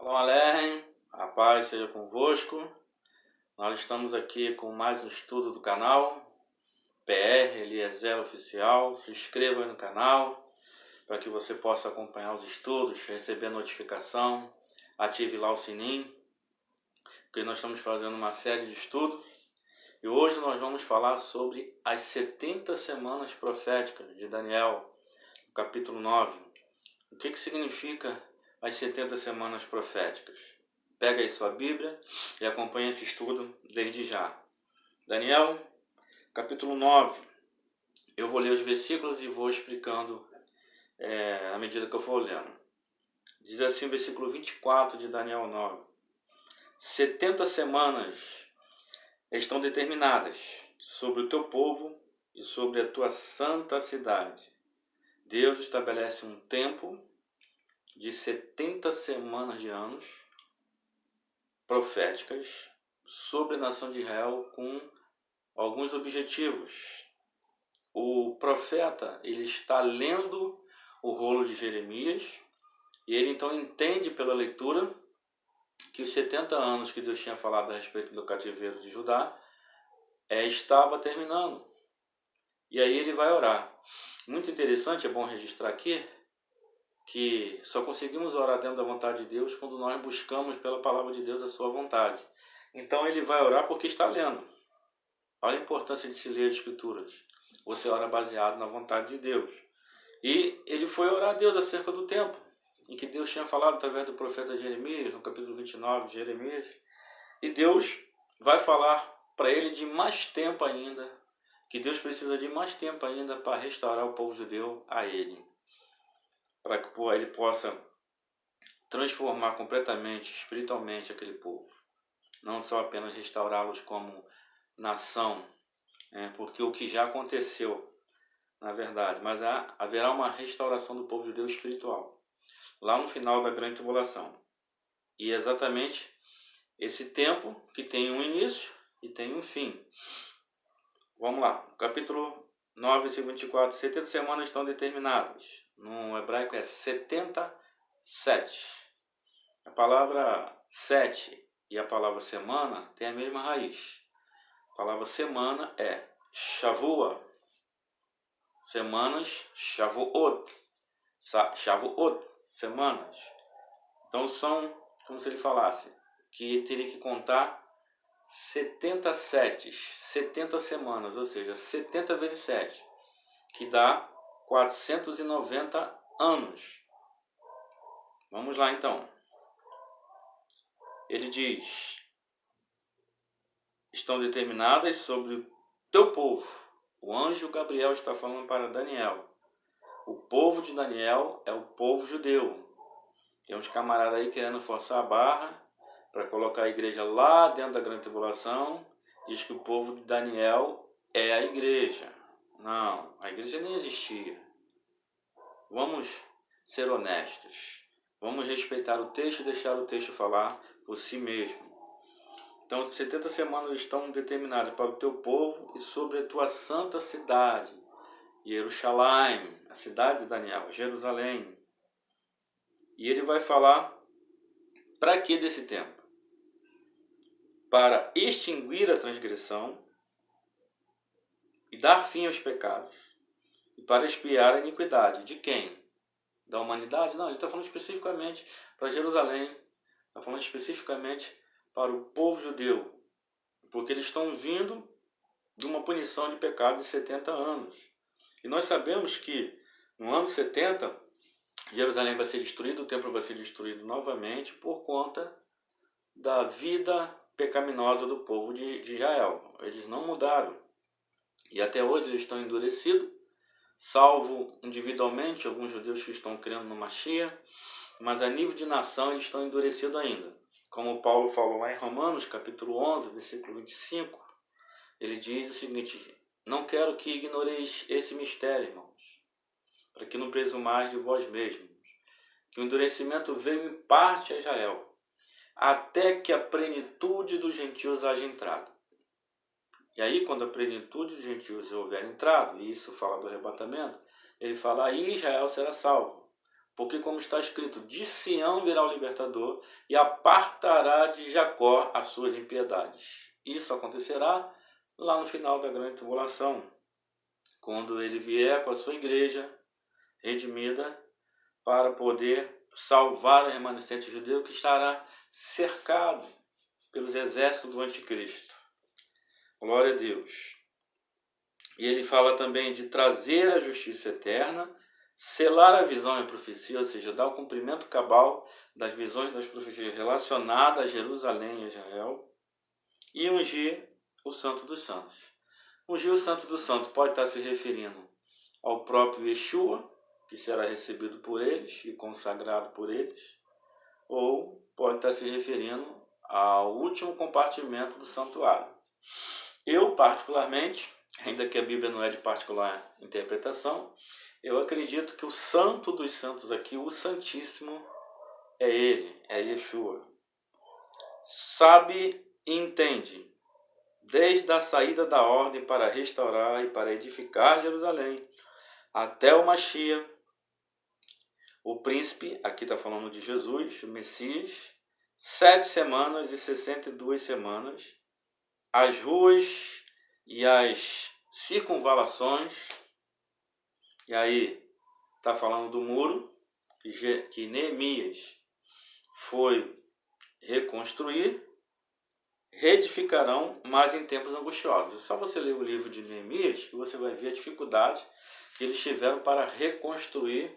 Shalom Aleichem, a paz seja convosco. Nós estamos aqui com mais um estudo do canal PR Eliezer Oficial. Se inscreva aí no canal para que você possa acompanhar os estudos, receber notificação, ative lá o sininho, porque nós estamos fazendo uma série de estudos e hoje nós vamos falar sobre as 70 semanas proféticas de Daniel, no capítulo 9. O que significa as 70 semanas proféticas? Pega aí sua Bíblia e acompanha esse estudo desde já. Daniel, capítulo 9. Eu vou ler os versículos e vou explicando à medida que eu for lendo. Diz assim o versículo 24 de Daniel 9. 70 semanas estão determinadas sobre o teu povo e sobre a tua santa cidade. Deus estabelece um tempo de 70 semanas de anos proféticas sobre a nação de Israel com alguns objetivos. O profeta ele está lendo o rolo de Jeremias e ele então entende pela leitura que os 70 anos que Deus tinha falado a respeito do cativeiro de Judá estava terminando. E aí ele vai orar. Muito interessante, é bom registrar aqui, que só conseguimos orar dentro da vontade de Deus quando nós buscamos pela palavra de Deus a sua vontade. Então ele vai orar porque está lendo. Olha a importância de se ler as escrituras. Você ora baseado na vontade de Deus. E ele foi orar a Deus acerca do tempo em que Deus tinha falado através do profeta Jeremias, no capítulo 29 de Jeremias. E Deus vai falar para ele de mais tempo ainda, que Deus precisa de mais tempo ainda para restaurar o povo judeu a ele. Para que ele possa transformar completamente, espiritualmente, aquele povo. Não só apenas restaurá-los como nação, porque o que já aconteceu, na verdade, mas haverá uma restauração do povo judeu espiritual, lá no final da grande tribulação. E é exatamente esse tempo que tem um início e tem um fim. Vamos lá, capítulo 9, versículo 24. 70 semanas estão determinadas. No hebraico é 77. A palavra 7 e a palavra semana têm a mesma raiz. A palavra semana é Shavua. Semanas, Shavuot. Shavuot, semanas. Então são, como se ele falasse, que teria que contar 70 setes, 70 semanas, ou seja, 70 vezes 7, que dá 490 anos. Vamos lá então. Ele diz: estão determinadas sobre o teu povo. O anjo Gabriel está falando para Daniel. O povo de Daniel é o povo judeu. Tem uns camaradas aí querendo forçar a barra para colocar a igreja lá dentro da grande tribulação. Diz que o povo de Daniel é a igreja. Não, a igreja nem existia. Vamos ser honestos. Vamos respeitar o texto e deixar o texto falar por si mesmo. Então, 70 semanas estão determinadas para o teu povo e sobre a tua santa cidade, Jerusalém, a cidade de Daniel, Jerusalém. E ele vai falar para que desse tempo? Para extinguir a transgressão e dar fim aos pecados e para expiar a iniquidade. De quem? Da humanidade? Não, ele está falando especificamente para Jerusalém, está falando especificamente para o povo judeu, porque eles estão vindo de uma punição de pecado de 70 anos. E nós sabemos que no ano 70, Jerusalém vai ser destruído, o templo vai ser destruído novamente por conta da vida pecaminosa do povo de Israel. Eles não mudaram. E até hoje eles estão endurecidos, salvo individualmente alguns judeus que estão crendo no Mashiach, mas a nível de nação eles estão endurecidos ainda. Como Paulo falou lá em Romanos, capítulo 11, versículo 25, ele diz o seguinte: não quero que ignoreis esse mistério, irmãos, para que não presumais de vós mesmos, que o endurecimento veio em parte a Israel, até que a plenitude dos gentios haja entrado. E aí, quando a plenitude dos gentios houver entrado, e isso fala do arrebatamento, ele fala: aí Israel será salvo. Porque como está escrito, de Sião virá o libertador e apartará de Jacó as suas impiedades. Isso acontecerá lá no final da grande tribulação, quando ele vier com a sua igreja redimida para poder salvar o remanescente judeu que estará cercado pelos exércitos do anticristo. Glória a Deus. E ele fala também de trazer a justiça eterna, selar a visão e a profecia, ou seja, dar o cumprimento cabal das visões das profecias relacionadas a Jerusalém e a Israel, e ungir o Santo dos Santos. Ungir o Santo dos Santos pode estar se referindo ao próprio Yeshua, que será recebido por eles e consagrado por eles, ou pode estar se referindo ao último compartimento do santuário. Eu, particularmente, ainda que a Bíblia não é de particular interpretação, eu acredito que o Santo dos Santos aqui, o Santíssimo, é ele, é Yeshua. Sabe e entende, desde a saída da ordem para restaurar e para edificar Jerusalém, até o Mashiach, o príncipe, aqui está falando de Jesus, o Messias, 7 semanas e 62 semanas, as ruas e as circunvalações, e aí está falando do muro, que Neemias foi reconstruir, reedificarão, mas em tempos angustiosos. É só você ler o livro de Neemias que você vai ver a dificuldade que eles tiveram para reconstruir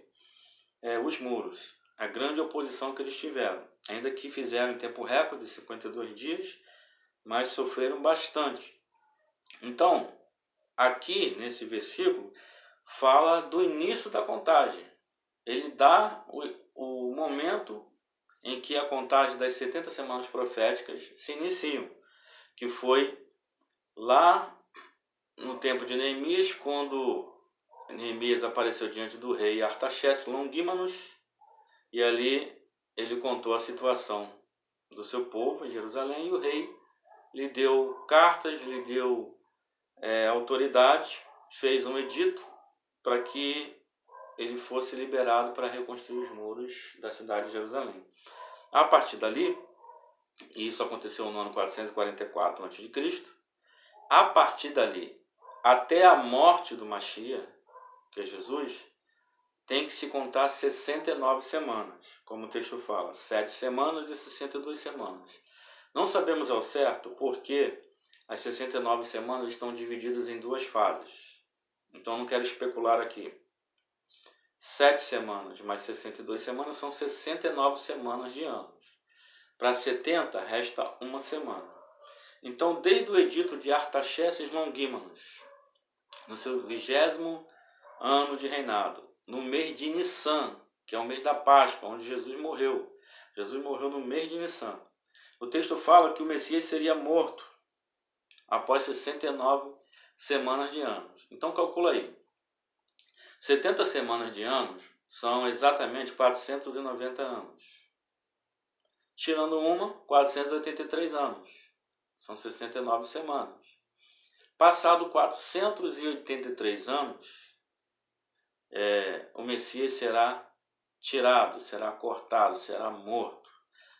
os muros, a grande oposição que eles tiveram, ainda que fizeram em tempo recorde, 52 dias, mas sofreram bastante. Então, aqui nesse versículo, fala do início da contagem. Ele dá o momento em que a contagem das 70 semanas proféticas se iniciam, que foi lá no tempo de Neemias, quando Neemias apareceu diante do rei Artaxerxes Longimanus, e ali ele contou a situação do seu povo em Jerusalém, e o rei lhe deu cartas, lhe deu autoridade, fez um edito para que ele fosse liberado para reconstruir os muros da cidade de Jerusalém. A partir dali, e isso aconteceu no ano 444 a.C., a partir dali até a morte do Mashiach, que é Jesus, tem que se contar 69 semanas, como o texto fala, 7 semanas e 62 semanas. Não sabemos ao certo porque as 69 semanas estão divididas em duas fases. Então não quero especular aqui. 7 semanas mais 62 semanas são 69 semanas de anos. Para 70 resta uma semana. Então, desde o edito de Artaxerxes Longimanus, no seu 20º ano de reinado, no mês de Nissan, que é o mês da Páscoa, onde Jesus morreu. Jesus morreu no mês de Nissan. O texto fala que o Messias seria morto após 69 semanas de anos. Então calcula aí. 70 semanas de anos são exatamente 490 anos. Tirando uma, 483 anos. São 69 semanas. Passado 483 anos, o Messias será tirado, será cortado, será morto.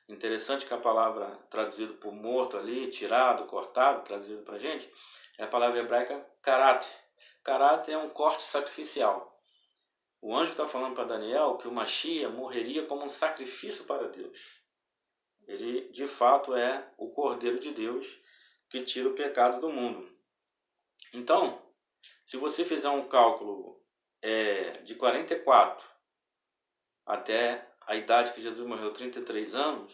Interessante que a palavra traduzida por morto ali, tirado, cortado, traduzido para a gente, é a palavra hebraica karat. Karat é um corte sacrificial. O anjo está falando para Daniel que o Mashiach morreria como um sacrifício para Deus. Ele, de fato, é o Cordeiro de Deus que tira o pecado do mundo. Então, se você fizer um cálculo de 44 até a idade que Jesus morreu, 33 anos,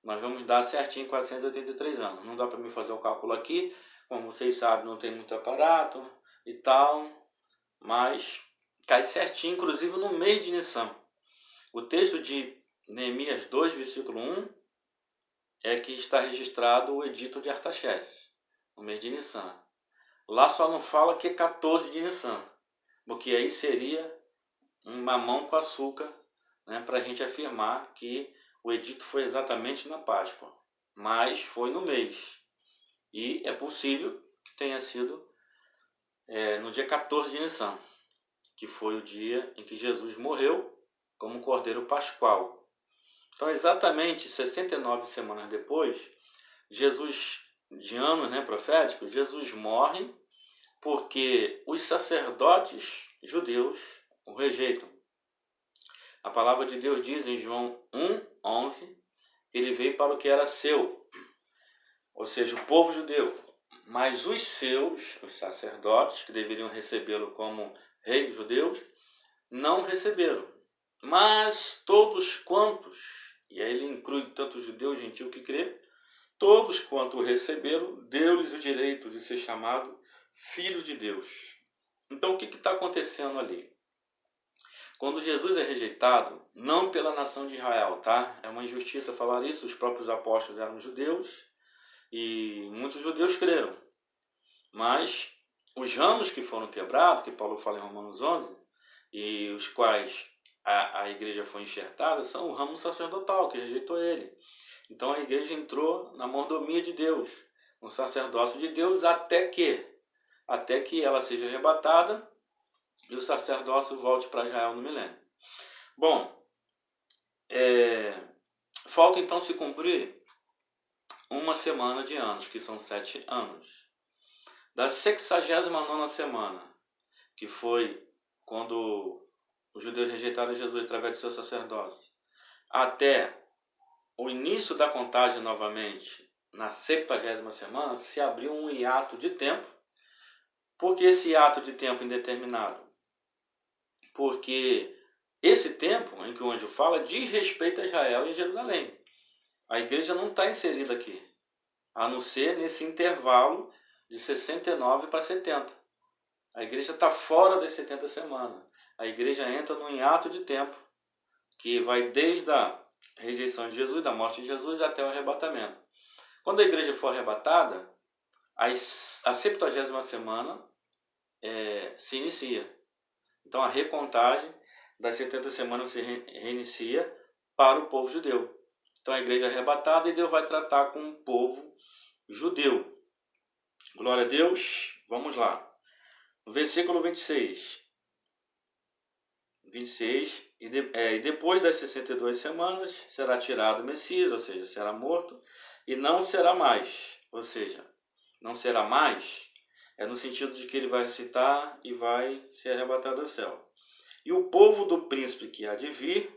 nós vamos dar certinho 483 anos. Não dá para mim fazer o cálculo aqui, como vocês sabem, não tem muito aparato e tal, mas cai certinho, inclusive no mês de Nissan. O texto de Neemias 2, versículo 1, é que está registrado o edito de Artaxerxes, no mês de Nissan. Lá só não fala que é 14 de Nissan, porque aí seria um mamão com açúcar, né, para a gente afirmar que o edito foi exatamente na Páscoa, mas foi no mês. E é possível que tenha sido no dia 14 de Nissan, que foi o dia em que Jesus morreu como Cordeiro Pascual. Então, exatamente 69 semanas depois, Jesus, de anos, né, proféticos, Jesus morre porque os sacerdotes judeus o rejeitam. A palavra de Deus diz em João 1:11 que ele veio para o que era seu, ou seja, o povo judeu. Mas os seus, os sacerdotes, que deveriam recebê-lo como rei dos judeus, não receberam. Mas todos quantos, e aí ele inclui tanto judeu e gentil que crê, todos quanto o receberam, deu-lhes o direito de ser chamado filho de Deus. Então o que está acontecendo ali? Quando Jesus é rejeitado, não pela nação de Israel, tá? É uma injustiça falar isso, os próprios apóstolos eram judeus e muitos judeus creram. Mas os ramos que foram quebrados, que Paulo fala em Romanos 11, e os quais a igreja foi enxertada, são o ramo sacerdotal que rejeitou ele. Então a igreja entrou na mordomia de Deus, no sacerdócio de Deus, até que ela seja arrebatada e o sacerdócio volte para Israel no milênio. Bom, falta então se cumprir uma semana de anos, que são 7 anos. Da 69ª semana, que foi quando os judeus rejeitaram Jesus através do seu sacerdócio, até o início da contagem novamente, na 70ª semana, se abriu um hiato de tempo. Por que esse hiato de tempo indeterminado? Porque esse tempo em que o anjo fala diz respeito a Israel e Jerusalém. A igreja não está inserida aqui, a não ser nesse intervalo de 69 para 70. A igreja está fora das 70 semanas. A igreja entra num hiato de tempo que vai desde a rejeição de Jesus, da morte de Jesus, até o arrebatamento. Quando a igreja for arrebatada, a 70ª semana se inicia. Então a recontagem das 70 semanas se reinicia para o povo judeu. Então a igreja é arrebatada e Deus vai tratar com o povo judeu. Glória a Deus. Vamos lá. No versículo 26. E depois das 62 semanas será tirado o Messias, ou seja, será morto, e não será mais. Ou seja, não será mais é no sentido de que ele vai ressuscitar e vai ser arrebatado ao céu. E o povo do príncipe que há de vir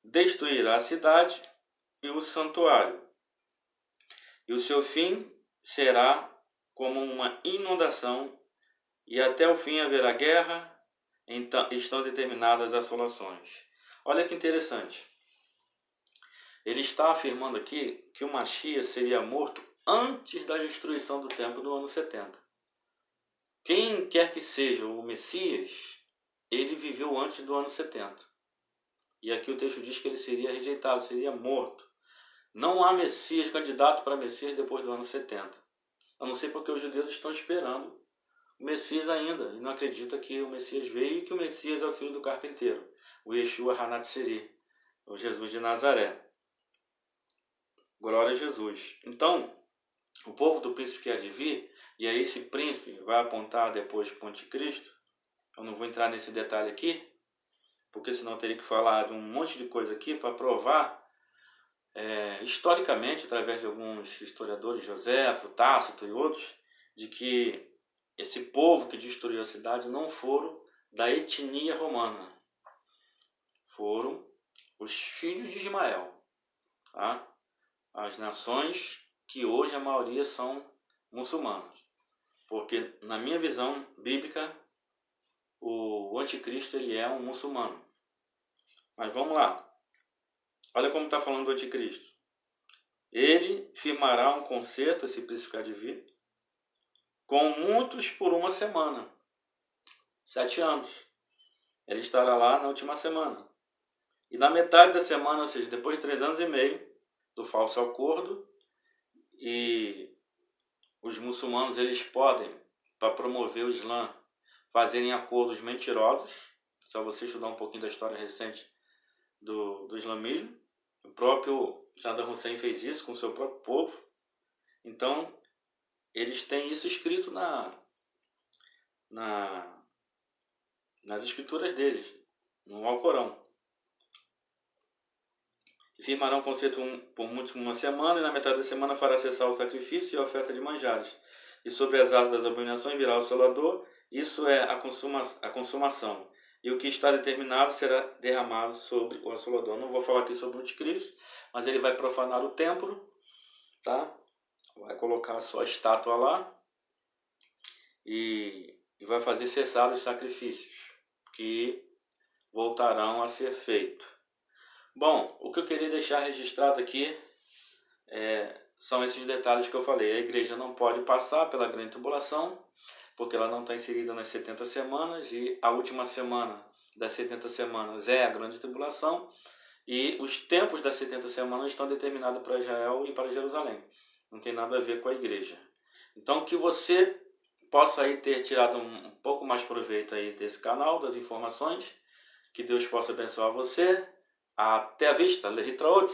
destruirá a cidade e o santuário. E o seu fim será como uma inundação, e até o fim haverá guerra, então estão determinadas assolações. Olha que interessante. Ele está afirmando aqui que o Mashiach seria morto antes da destruição do templo do ano 70. Quem quer que seja o Messias, ele viveu antes do ano 70. E aqui o texto diz que ele seria rejeitado, seria morto. Não há Messias, candidato para Messias depois do ano 70. A não ser porque os judeus estão esperando o Messias ainda, e não acredita que o Messias veio e que o Messias é o filho do carpinteiro, o Yeshua Hanatsiri, o Jesus de Nazaré. Glória a Jesus. Então, o povo do príncipe que há de vir, e aí esse príncipe vai apontar depois para o anticristo. Eu não vou entrar nesse detalhe aqui, porque senão eu teria que falar de um monte de coisa aqui para provar, historicamente, através de alguns historiadores, Joséfo, Tácito e outros, de que esse povo que destruiu a cidade não foram da etnia romana. Foram os filhos de Ismael. Tá? As nações que hoje a maioria são muçulmanos. Porque, na minha visão bíblica, o anticristo ele é um muçulmano. Mas vamos lá. Olha como está falando do anticristo. Ele firmará um concerto, esse príncipe que há de vir, com muitos por uma semana. 7 anos. Ele estará lá na última semana. E na metade da semana, ou seja, depois de 3 anos e meio do falso acordo, e os muçulmanos eles podem, para promover o Islã, fazerem acordos mentirosos. Só você estudar um pouquinho da história recente do islamismo. O próprio Saddam Hussein fez isso com o seu próprio povo. Então, eles têm isso escrito nas escrituras deles, no Alcorão. Firmarão concerto por muitos uma semana, e na metade da semana fará cessar o sacrifício e a oferta de manjares. E sobre as asas das abominações virá o Salvador, isso é a consumação. E o que está determinado será derramado sobre o Assolador. Não vou falar aqui sobre o anticristo, mas ele vai profanar o templo, tá? Vai colocar a sua estátua lá e vai fazer cessar os sacrifícios que voltarão a ser feitos. Bom, o que eu queria deixar registrado aqui são esses detalhes que eu falei. A igreja não pode passar pela grande tribulação, porque ela não está inserida nas 70 semanas, e a última semana das 70 semanas é a grande tribulação, e os tempos das 70 semanas estão determinados para Israel e para Jerusalém. Não tem nada a ver com a igreja. Então, que você possa aí ter tirado um pouco mais proveito aí desse canal, das informações. Que Deus possa abençoar você. Até a vista. Lehitraot.